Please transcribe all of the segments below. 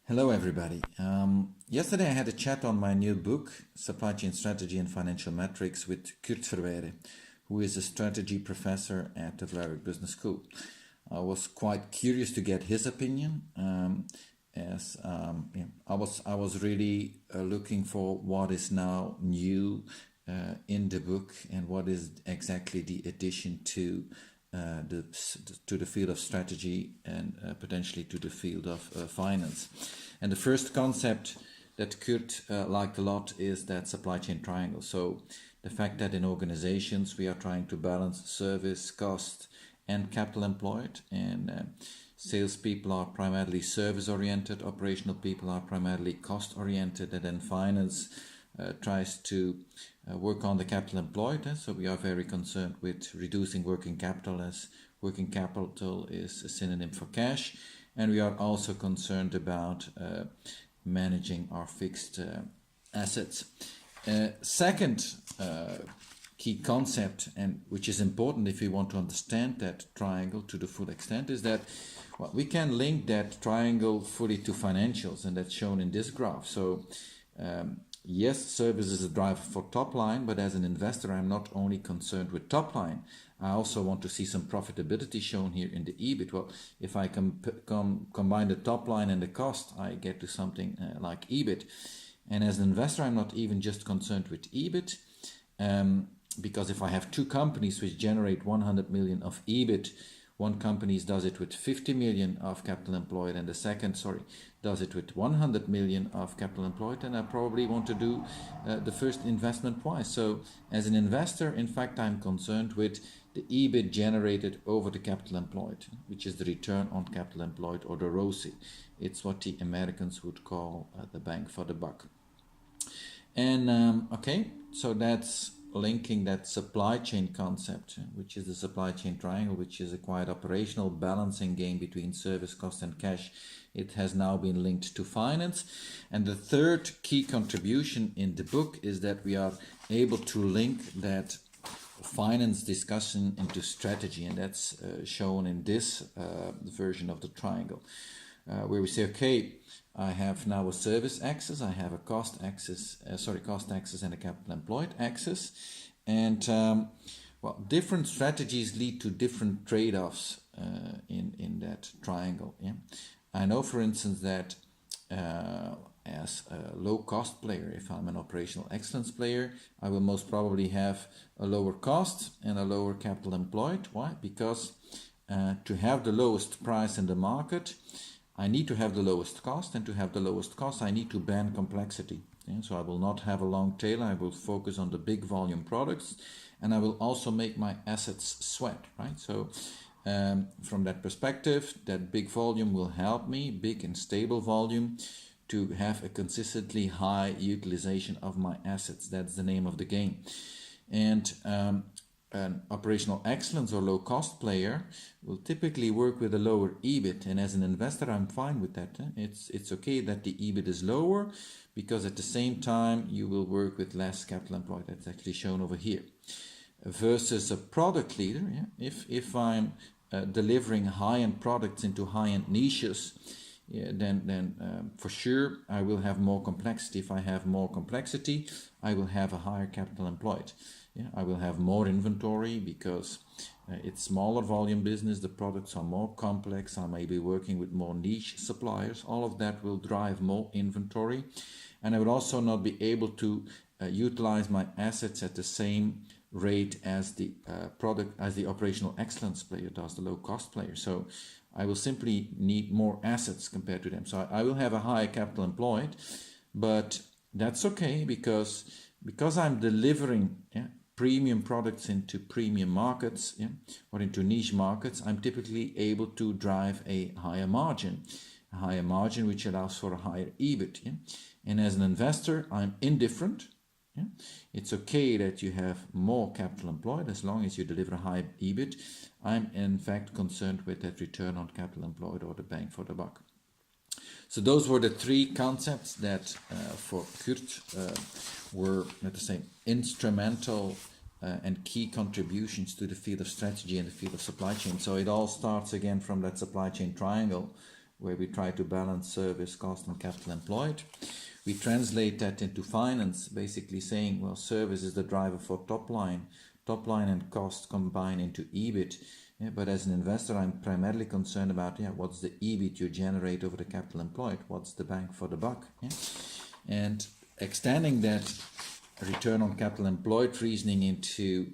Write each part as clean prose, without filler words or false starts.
Hello, everybody. Yesterday I had a chat on my new book, Supply Chain Strategy and Financial Metrics, with Kurt Verweire, who is a strategy professor at the Vlerick Business School. I was quite curious to get his opinion, I was really looking for what is now new in the book and what is exactly the addition to the field of strategy and potentially to the field of finance. And the first concept that Kurt liked a lot is that supply chain triangle. So the fact that in organizations we are trying to balance service, cost, and capital employed, and salespeople are primarily service oriented, operational people are primarily cost oriented, and then finance tries to work on the capital employed. So we are very concerned with reducing working capital, as working capital is a synonym for cash. And we are also concerned about managing our fixed assets. Second key concept, and which is important if we want to understand that triangle to the full extent, is that we can link that triangle fully to financials, and that's shown in this graph. So yes, service is a driver for top line, but as an investor, I'm not only concerned with top line. I also want to see some profitability shown here in the EBIT. Well, if I combine the top line and the cost, I get to something like EBIT. And as an investor, I'm not even just concerned with EBIT, because if I have two companies which generate 100 million of EBIT, one company does it with 50 million of capital employed, and the second, does it with 100 million of capital employed, and I probably want to do the first investment twice. So as an investor, in fact, I'm concerned with the EBIT generated over the capital employed, which is the return on capital employed, or the ROCE. It's what the Americans would call the bang for the buck. And okay, so that's linking that supply chain concept, which is the supply chain triangle, which is a quite operational balancing game between service, cost, and cash. It has now been linked to finance. And the third key contribution in the book is that we are able to link that finance discussion into strategy, and that's shown in this version of the triangle, where we say, okay, I have now a service axis, I have a cost axis, and a capital employed axis, and different strategies lead to different trade-offs in that triangle. Yeah, I know, for instance, that as a low-cost player, if I'm an operational excellence player, I will most probably have a lower cost and a lower capital employed. Why? Because to have the lowest price in the market, I need to have the lowest cost, and to have the lowest cost, I need to ban complexity. Yeah? So I will not have a long tail, I will focus on the big volume products, and I will also make my assets sweat, right? So from that perspective, that big volume will help me, big and stable volume, to have a consistently high utilization of my assets. That's the name of the game. And an operational excellence or low cost player will typically work with a lower EBIT, and as an investor I'm fine with that. It's okay that the EBIT is lower, because at the same time you will work with less capital employed. That's actually shown over here. Versus a product leader, if I'm delivering high-end products into high-end niches, then for sure I will have more complexity. If I have more complexity, I will have a higher capital employed. Yeah, I will have more inventory because it's smaller volume business, the products are more complex, I may be working with more niche suppliers. All of that will drive more inventory, and I will also not be able to utilize my assets at the same rate as the operational excellence player does, the low cost player. So I will simply need more assets compared to them. So I will have a higher capital employed, but that's okay, because I'm delivering premium products into premium markets, or into niche markets, I'm typically able to drive a higher margin which allows for a higher EBIT. And as an investor, I'm indifferent. It's okay that you have more capital employed as long as you deliver a high EBIT. I'm in fact concerned with that return on capital employed, or the bang for the buck. So those were the three concepts that for Kurt were, let us say, instrumental and key contributions to the field of strategy and the field of supply chain. So it all starts again from that supply chain triangle, where we try to balance service, cost, and capital employed. We translate that into finance, basically saying, well, service is the driver for top line and cost combine into EBIT. Yeah, but as an investor, I'm primarily concerned about what's the EBIT you generate over the capital employed, what's the bang for the buck. Yeah? And extending that return on capital employed reasoning into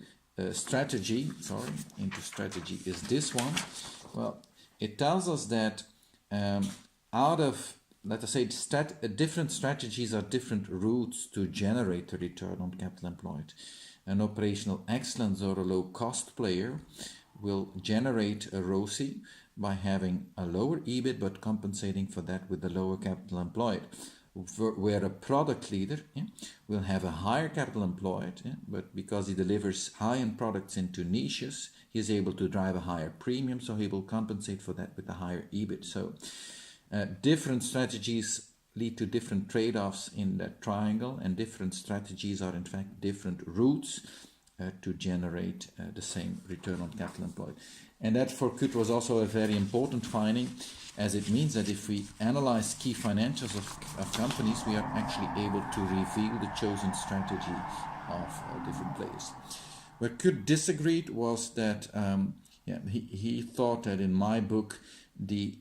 strategy is this one. Well, it tells us that out of, let us say, different strategies are different routes to generate a return on capital employed. An operational excellence or a low cost player will generate a ROCE by having a lower EBIT but compensating for that with the lower capital employed. Where a product leader will have a higher capital employed, but because he delivers high-end products into niches, he is able to drive a higher premium, so he will compensate for that with a higher EBIT. So different strategies lead to different trade-offs in that triangle, and different strategies are in fact different routes to generate the same return on capital employed. And that for Kurt was also a very important finding, as it means that if we analyze key financials of companies, we are actually able to reveal the chosen strategy of different players. Where Kurt disagreed was that he thought that in my book the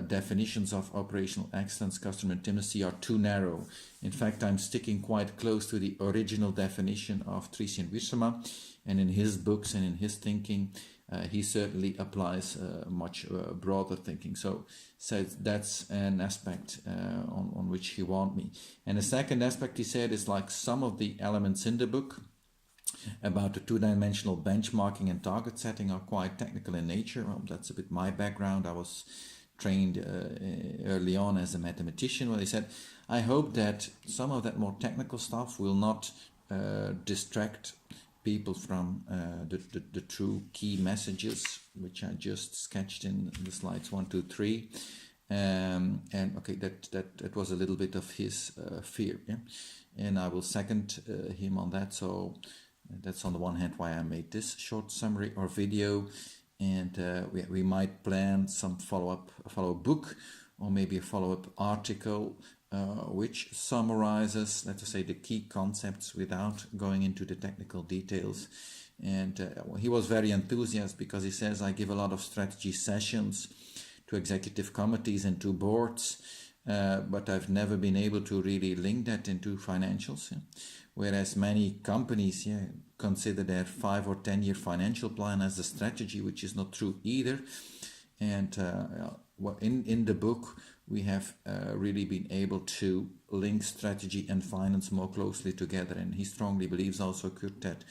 definitions of operational excellence, customer intimacy are too narrow. In fact, I'm sticking quite close to the original definition of Tracy and Wiersma, and in his books and in his thinking, he certainly applies much broader thinking. So that's an aspect on which he warned me. And the second aspect he said is like some of the elements in the book about the two-dimensional benchmarking and target setting are quite technical in nature. Well, that's a bit my background. I was trained early on as a mathematician. Well, he said, I hope that some of that more technical stuff will not distract people from the true key messages, which I just sketched in the slides 1, 2, 3. And okay, that was a little bit of his fear, and I will second him on that. So that's on the one hand why I made this short summary or video, and we might plan some follow-up book or maybe a follow-up article which summarizes, let us say, the key concepts without going into the technical details. And he was very enthusiastic because he says, I give a lot of strategy sessions to executive committees and to boards, but I've never been able to really link that into financials. Whereas many companies consider their 5 or 10 year financial plan as a strategy, which is not true either. And in the book, we have really been able to link strategy and finance more closely together. And he strongly believes also, Kurt, that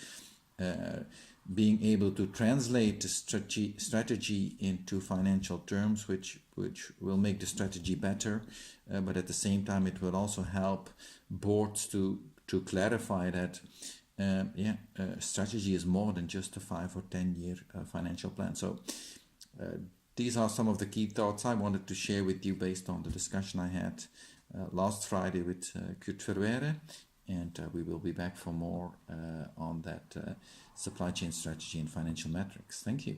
being able to translate the strategy into financial terms, which will make the strategy better, but at the same time it will also help boards to clarify that strategy is more than just a 5 or 10 year financial plan. So these are some of the key thoughts I wanted to share with you based on the discussion I had last Friday with Kurt Verweire, and we will be back for more on that supply chain strategy and financial metrics. Thank you.